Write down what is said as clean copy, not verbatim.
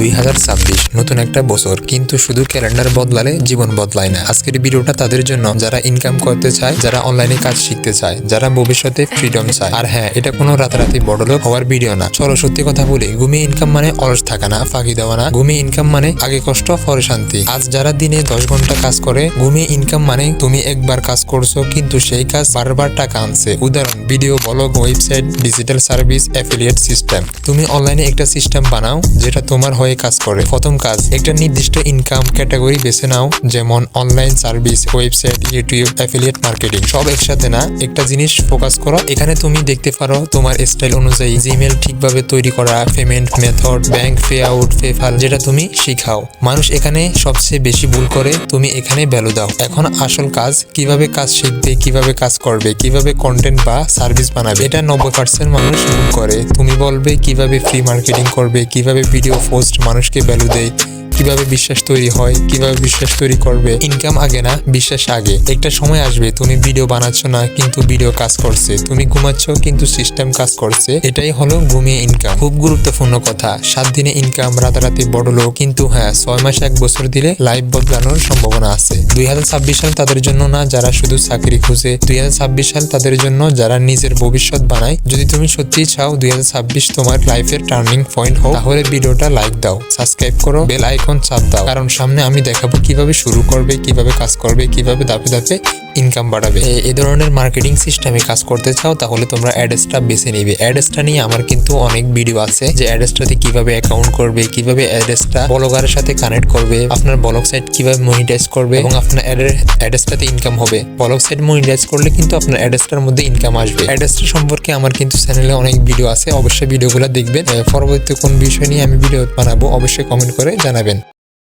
2026 নতুন একটা বছর, কিন্তু শুধু ক্যালেন্ডার বদলালে জীবন বদলায় না। আজকের ভিডিওটা তাদের জন্য যারা ইনকাম করতে চায়, যারা অনলাইনে কাজ শিখতে চায়, যারা ভবিষ্যতে ফ্রিডম চায়। আর হ্যাঁ, এটা কোনো রাতারাতি বড়লোক হওয়ার ভিডিও না। চলো সত্যি কথা বলি, ঘুমিয়ে ইনকাম মানে অলস থাকা না, ফাঁকি দেওয়া না। ঘুমিয়ে ইনকাম মানে আগে কষ্ট পরে শান্তি। আজ যারা দিনে 10 ঘন্টা কাজ করে, ঘুমিয়ে ইনকাম মানে তুমি একবার কাজ করছো কিন্তু সেই কাজ বারবার টাকা আনছে। উদাহরণ, video, blog, website, digital service, affiliate system. তুমি অনলাইনে একটা সিস্টেম বানাও যেটা তোমার হয়ে কাজ করে। প্রথম কাজ, একটা নির্দিষ্ট ইনকাম ক্যাটাগরি বেছে নাও, যেমন online service, website, YouTube, affiliate marketing. সব একসাথে না, একটা জিনিস ফোকাস করো। এখানে তুমি দেখতে পারো তোমার স্টাইল অনুযায়ী জিমেল ঠিকভাবে তৈরি করা, payment method, bank pay out, PayPal, যেটা তুমি শিখাও। মানুষ এখানে সবচেয়ে বেশি ভুল করে, তুমি এখানে ভ্যালু দাও। এখন আসল কাজ, কিভাবে কাজ শিখবে, কিভাবে কাজ করবে, কিভাবে কন্টেন্ট বা সার্ভিস বানাবে। এটা 90% মানুষ ভুল করে। তুমি বলবে কিভাবে ফ্রি মার্কেটিং করবে, কিভাবে ভিডিও পোস্ট মানুষকে ভ্যালু দেয়, কিভাবে বিশ্বাস তৈরি হয়, কিভাবে বিশ্বাস তৈরি করবে। ইনকাম আগে না, বিশ্বাস আগে। একটা সময় আসবে তুমি ভিডিও বানাচ্ছ না কিন্তু ভিডিও কাজ করছে, তুমি ঘুমাচ্ছ কিন্তু সিস্টেম কাজ করছে। এটাই হলো ঘুমিয়ে ইনকাম। খুব গুরুত্বপূর্ণ কথা, 7 দিনে ইনকাম, রাতারাতি বড় লোক। কিন্তু হ্যাঁ, 6 মাস 1 বছর দিলে লাইফ বদলানোর সম্ভাবনা আছে। 2026 সাল তাদের জন্য না যারা শুধু চাকরি খুঁজে, 2026 সাল তাদের জন্য যারা নিজের ভবিষ্যৎ বানায়। যদি তুমি সত্যি চাও 2026 তোমার লাইফের টার্নিং পয়েন্ট হোক, তাহলে ভিডিওটা লাইক দাও, সাবস্ক্রাইব করো, বেল আইকন চাপ দাও। কারণ সামনে আমি দেখাবো কিভাবে শুরু করবে, কিভাবে কাজ করবে, কিভাবে ধাপে ধাপে ইনকাম বাড়াবে। এই ধরনের মার্কেটিং সিস্টেমে কাজ করতে চাও তাহলে তোমরা অ্যাডসটা বেছে নিবে। অ্যাডসটা নিয়ে আমার কিন্তু অনেক ভিডিও আছে, যে অ্যাডসটাতে কিভাবে অ্যাকাউন্ট করবে, কিভাবে অ্যাডসটা ব্লগারের সাথে কানেক্ট করবে, আপনার ব্লগ সাইট কিভাবে মনিটাইজ করবে এবং আপনার অ্যাডসটাতে ইনকাম হবে। ব্লগ সাইট মনিটাইজ করলে কিন্তু আপনার অ্যাডসটার মধ্যে ইনকাম আসবে। অ্যাডসটা সম্পর্কে আমার কিন্তু চ্যানেলে অনেক ভিডিও আছে, অবশ্যই ভিডিওগুলো দেখবেন। পরবর্তী কোন বিষয় নিয়ে আমি ভিডিও বানাবো অবশ্যই কমেন্ট করে জানাবেন।